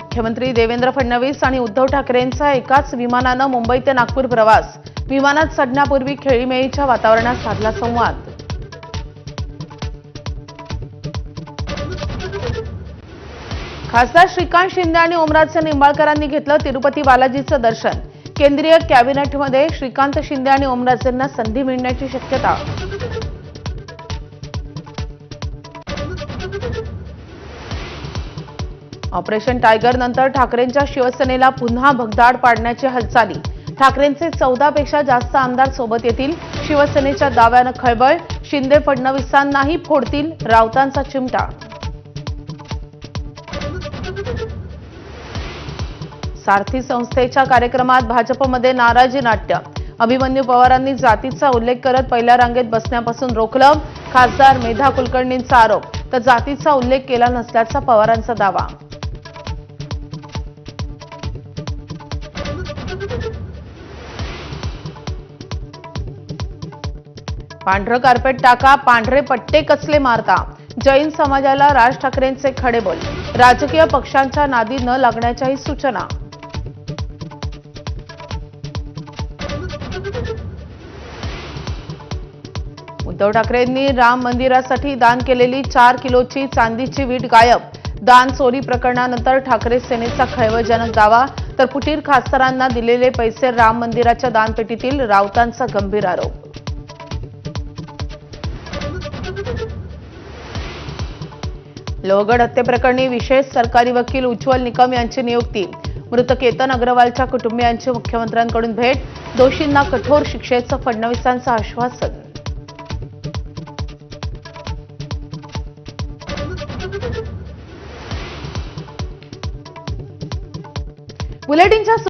मुख्यमंत्री देवेंद्र फडणवीस आणि उद्धव ठाकरेंचा एकाच विमानानं मुंबई ते नागपूर प्रवास। विमानात चढण्यापूर्वी खेळीमेळीच्या वातावरणात साधला संवाद। खासदार श्रीकांत शिंदे आणि ओमराजे निंबाळकरांनी घेतलं तिरुपती बालाजीचं दर्शन। केंद्रीय कॅबिनेटमध्ये श्रीकांत शिंदे आणि ओमराजेंना संधी मिळण्याची शक्यता। ऑपरेशन टायगर नंतर ठाकरेंच्या शिवसेनेला पुन्हा भगदाड पाडण्याची हालचाली। ठाकरेंचे 14 पेक्षा जास्त आमदार सोबत येतील। शिवसेनेच्या दाव्यानं खळबळ। शिंदे फडणवीसांनाही फोडतील, राऊतांचा चिमटा। सारथी संस्थेच्या कार्यक्रमात भाजपमध्ये नाराजी नाट्य। अभिमन्यू पवारांनी जातीचा उल्लेख करत पहिल्या रांगेत बसण्यापासून रोखलं। खासदार मेधा कुलकर्णींचा आरोप, तर जातीचा उल्लेख केला नसल्याचा पवारांचा दावा। पांढरं कार्पेट टाका, पांढरे पट्टे कचले मारता। जैन समाजाला राज ठाकरेंचे खडेबोल। राजकीय पक्षांच्या नादी न लागण्याच्याही सूचना। उद्धव ठाकरेंनी राम मंदिरासाठी दान केलेली 4 किलोची चांदीची वीट गायब। दान चोरी प्रकरणानंतर ठाकरे सेनेचा खळबळजनक दावा, तर फुटीर खासदारांना दिलेले पैसे राम मंदिराच्या दानपेटीतील, राऊतांचा गंभीर आरोप। लोहगड हत्येप्रकरणी विशेष सरकारी वकील उज्ज्वल निकम यांची नियुक्ती। मृत केतन अग्रवालच्या कुटुंबियांची मुख्यमंत्र्यांकडून भेट। दोषींना कठोर शिक्षेचं फडणवीसांचं आश्वासन। बुलेटिनच्या